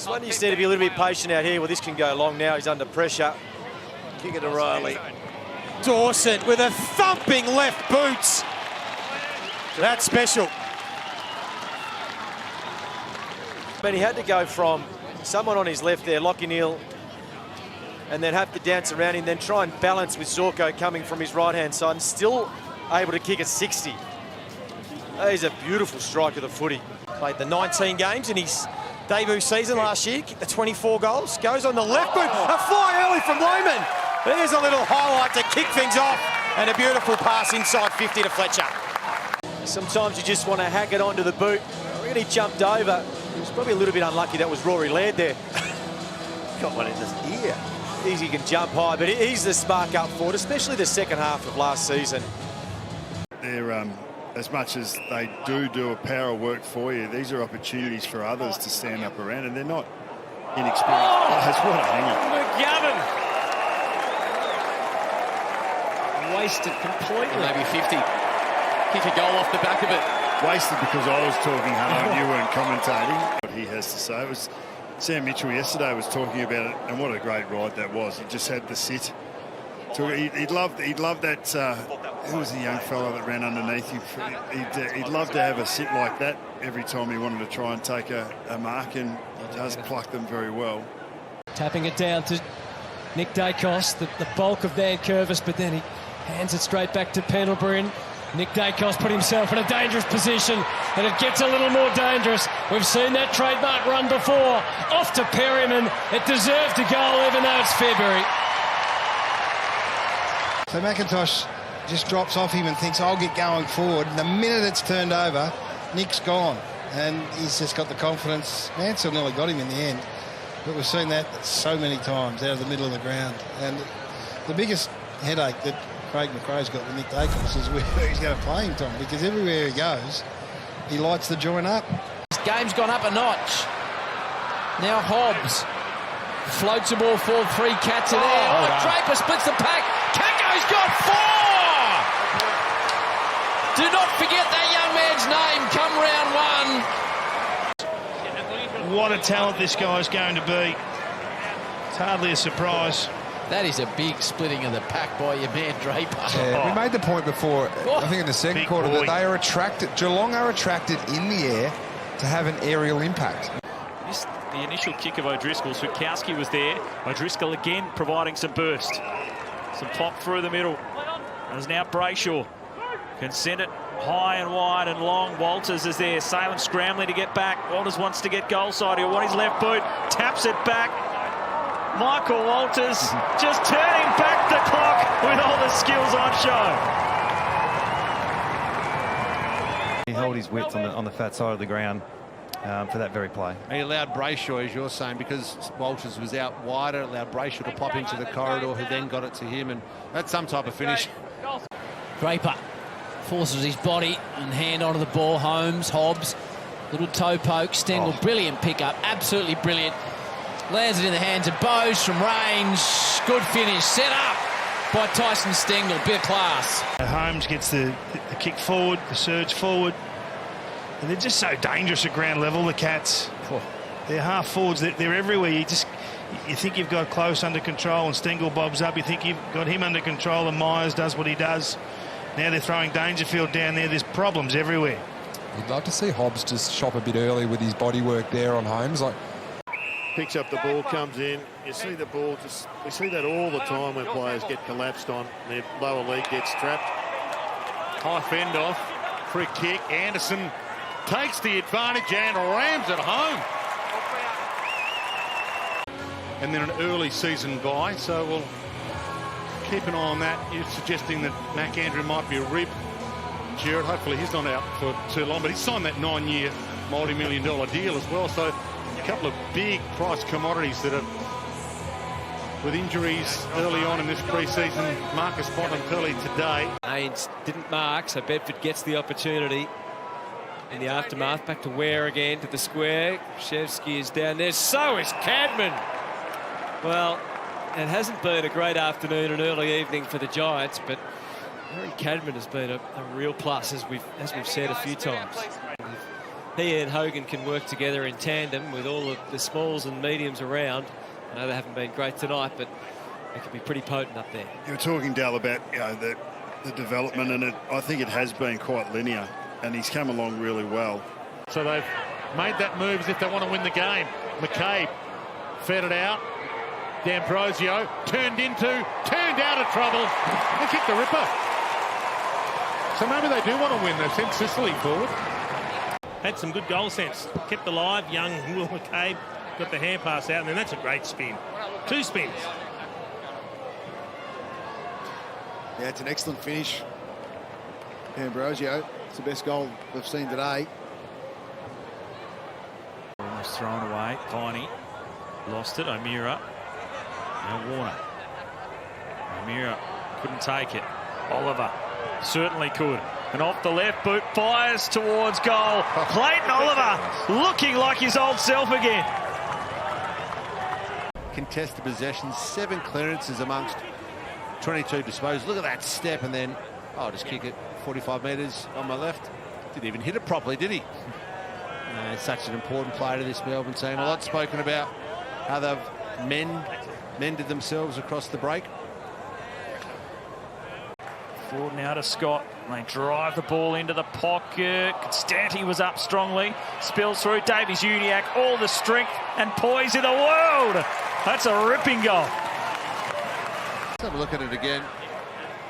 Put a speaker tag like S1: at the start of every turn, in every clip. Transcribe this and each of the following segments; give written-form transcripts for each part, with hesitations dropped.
S1: This one needs to be a little bit patient out here. Well, this can go long now. He's under pressure. Kick it to Riley.
S2: Dawson with a thumping left boots. That's special.
S1: But he had to go from someone on his left there, Lockie Neal, and then have to dance around him, then try and balance with Zorko coming from his right-hand side and still able to kick a 60. That is a beautiful strike of the footy.
S2: Played the 19 games in his debut season last year, kicked the 24 goals, goes on the left boot, a fly early from Lohman. There's a little highlight to kick things off, and a beautiful pass inside 50 to Fletcher.
S1: Sometimes you just want to hack it onto the boot. Really jumped over. He was probably a little bit unlucky. That was Rory Laird there. Got one in his ear. Easy can jump high, but he's the spark up forward, especially the second half of last season.
S3: They're, as much as they do a power work for you, these are opportunities for others to stand up around, and they're not inexperienced. Oh, what a hanger.
S4: McGavin. Wasted completely.
S5: Maybe 50. Kick a goal off the back of it.
S3: Wasted because I was talking, Hunter, and you weren't commentating. What he has to say. It was Sam Mitchell yesterday was talking about it, and what a great ride that was. He just had the sit. He'd love that. Who was the young fellow that ran underneath him? He'd love to have a sit like that every time he wanted to try and take a mark, and he does pluck them very well.
S6: Tapping it down to Nick Dacos, the bulk of Dan Curvis, but then he hands it straight back to Pendlebury. Nick Dacos put himself in a dangerous position, and it gets a little more dangerous. We've seen that trademark run before. Off to Perryman. It deserved a goal, even though it's February.
S7: So McIntosh just drops off him and thinks, I'll get going forward. And the minute it's turned over, Nick's gone. And he's just got the confidence. Mansell nearly got him in the end. But we've seen that so many times out of the middle of the ground. And the biggest headache that Craig McRae's got with Nick Dacos is where he's going to play him, Tom, because everywhere he goes, he lights the joint up.
S5: This game's gone up a notch. Now Hobbs floats the ball forward, 3 Cats are there. Draper splits the pack. Kako's got 4! Do not forget that young man's name come round 1.
S4: What a talent this guy's going to be. It's hardly a surprise.
S5: That is a big splitting of the pack by your man Draper.
S8: Yeah, we made the point before, I think in the second quarter, that they are attracted, Geelong are attracted in the air to have an aerial impact.
S4: Missed the initial kick of O'Driscoll. Switkowski was there. O'Driscoll again providing some burst. Some pop through the middle. There's now Brayshaw. Can send it high and wide and long. Walters is there. Salem scrambling to get back. Walters wants to get goal side. He'll want his left boot. Taps it back. Michael Walters just turning back the clock with all the skills on show.
S9: He held his width on the fat side of the ground for that very play.
S10: He allowed Brayshaw, as you're saying, because Walters was out wider, allowed Brayshaw to pop into the corridor, who then got it to him, and that's some type of finish.
S5: Draper forces his body and hand onto the ball. Holmes, Hobbs, little toe poke. Stengel, brilliant pickup, absolutely brilliant. Lands it in the hands of Bowes from range. Good finish, set up by Tyson Stengel, bit of class.
S4: Holmes gets the kick forward, the surge forward. And they're just so dangerous at ground level, the Cats. They're half forwards, they're everywhere. You think you've got Close under control and Stengel bobs up. You think you've got him under control and Myers does what he does. Now they're throwing Dangerfield down there. There's problems everywhere.
S8: You'd love to see Hobbs just shop a bit early with his body work there on Holmes.
S11: Picks up the ball, comes in. You see the ball, we see that all the time when players get collapsed on. Their lower leg gets trapped.
S12: High fend off, free kick. Anderson takes the advantage and rams it home. And then an early season buy, so we'll keep an eye on that. You're suggesting that Mac Andrew might be a rib. Jared, hopefully he's not out for too long, but he signed that 9-year multi-million-dollar deal as well, so a couple of big price commodities that are with injuries early on in this pre-season. Marcus Bontempelli today.
S6: Haynes didn't mark, so Bedford gets the opportunity in the aftermath. Back to Ware again, to the square. Shevsky is down there, so is Cadman. Well, it hasn't been a great afternoon and early evening for the Giants, but Harry Cadman has been a real plus, as we've said a few times. he and Hogan can work together in tandem with all of the smalls and mediums around. I know they haven't been great tonight, but they can be pretty potent up there.
S3: You were talking, Dal, about the development, and I think it has been quite linear, and he's come along really well.
S12: So they've made that move as if they want to win the game. McCabe fed it out. D'Ambrosio turned out of trouble and kicked the ripper. So maybe they do want to win. They've sent Sicily forward.
S13: Had some good goal sense. Kept alive. Young Will McCabe got the hand pass out, and then that's a great spin. 2 spins.
S14: Yeah, it's an excellent finish. Ambrosio, it's the best goal we've seen today.
S4: Almost thrown away. Viney lost it. O'Meara. Now Warner. O'Meara couldn't take it. Oliver certainly could. And off the left boot, fires towards goal. Clayton Oliver looking like his old self again.
S10: Contested possessions, 7 clearances amongst 22 disposals. Look at that step, and then I'll just kick it 45 metres on my left. Didn't even hit it properly, did he? It's such an important player to this Melbourne team. A lot spoken about how they've mended themselves across the break.
S4: Forward now to Scott. They drive the ball into the pocket. Constanti was up strongly. Spills through. Davies Uniacke, all the strength and poise in the world. That's a ripping goal.
S10: Let's have a look at it again.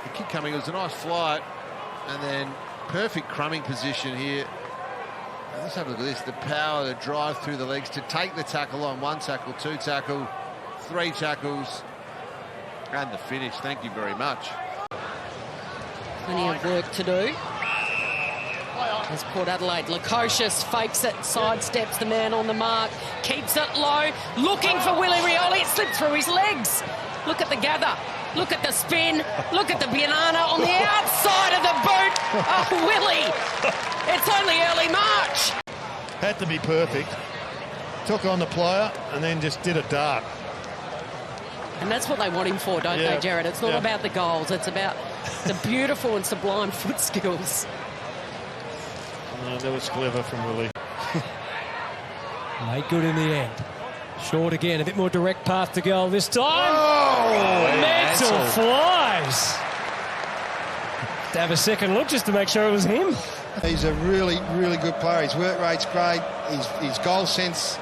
S10: The kick coming, it was a nice flight, and then perfect crumbing position here. And let's have a look at this. The power, the drive through the legs to take the tackle on 1 tackle, 2 tackle, 3 tackles, and the finish. Thank you very much.
S15: Plenty of work to do. As Port Adelaide, Lukosius fakes it, sidesteps the man on the mark, keeps it low, looking for Willie Rioli. It slipped through his legs. Look at the gather. Look at the spin. Look at the banana on the outside of the boot. Oh, Willie. It's only early March.
S11: Had to be perfect. Took on the player and then just did a dart.
S15: And that's what they want him for, don't they, Jared? It's not about the goals. It's about the beautiful and sublime foot skills.
S11: That was clever from Willie.
S6: Made good in the end. Short again, a bit more direct path to goal this time.
S2: Oh,
S6: Mansell flies. To have a second look just to make sure it was him.
S7: He's a really, really good player. His work rate's great. His goal sense,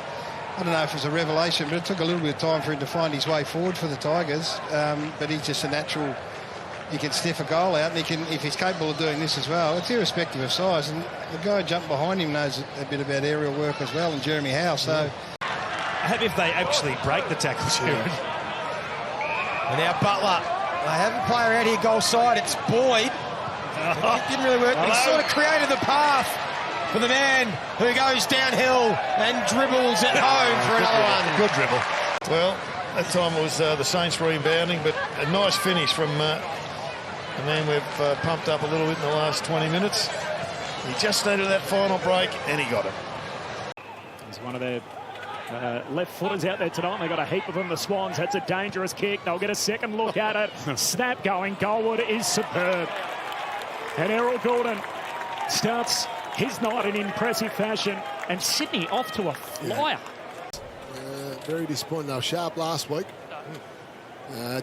S7: I don't know if it was a revelation, but it took a little bit of time for him to find his way forward for the Tigers. But he's just a natural. He can sniff a goal out, and he can, if he's capable of doing this as well. It's irrespective of size, and the guy jumping behind him knows a bit about aerial work as well, and Jeremy Howe. So,
S2: Happy if they actually break the tackle, Jared. And now Butler. They have a player out here goal side. It's Boyd. It didn't really work, but he sort of created the path for the man who goes downhill and dribbles at home for another one.
S11: Good dribble. Well, that time it was the Saints rebounding, but a nice finish from the man we've pumped up a little bit in the last 20 minutes. He just needed that final break, and he got it.
S13: He's one of their left footers out there tonight. They got a heap of them. The Swans. That's a dangerous kick. They'll get a second look at it. Snap going. Goalwood is superb. And Errol Gordon starts his night in impressive fashion. And Sydney off to a flyer.
S16: Very disappointing. They were sharp last week.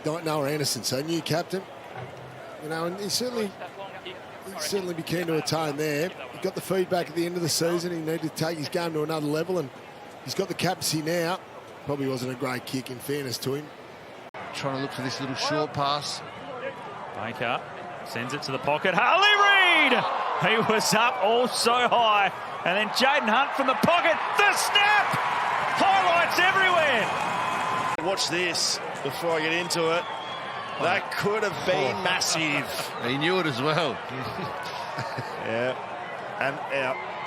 S16: Noah Anderson, so new captain. You know, and he'd certainly be keen to attain there. He got the feedback at the end of the season. He needed to take his game to another level, and he's got the capacity now. Probably wasn't a great kick, in fairness to him.
S10: Trying to look for this little short pass.
S4: Baker sends it to the pocket. Harley Reid! He was up all so high. And then Jaden Hunt from the pocket. The snap! Highlights everywhere.
S1: Watch this before I get into it. That could have been massive.
S10: He knew it as well.
S1: Yeah. And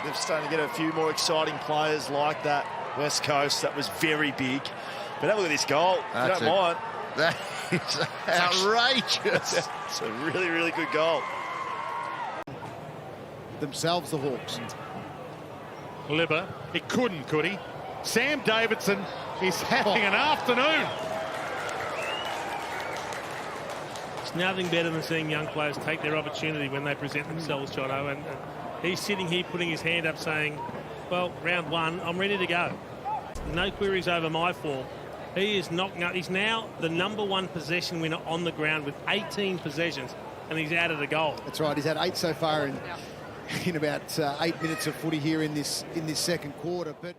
S1: they're starting to get a few more exciting players like that. West Coast, that was very big. But have a look at this goal. If you don't mind.
S10: That is outrageous.
S1: It's a really, really good goal.
S16: Themselves, the Hawks.
S12: Libba, he couldn't, could he? Sam Davidson is having an afternoon.
S13: It's nothing better than seeing young players take their opportunity when they present themselves, Jono. And he's sitting here putting his hand up saying,
S17: Well, round one, I'm ready to go. No queries over my form. He is knocking up. He's now the #1 possession winner on the ground with 18 possessions, and he's added a goal.
S18: That's right. He's had 8 so far in about 8 minutes of footy here in this second quarter. But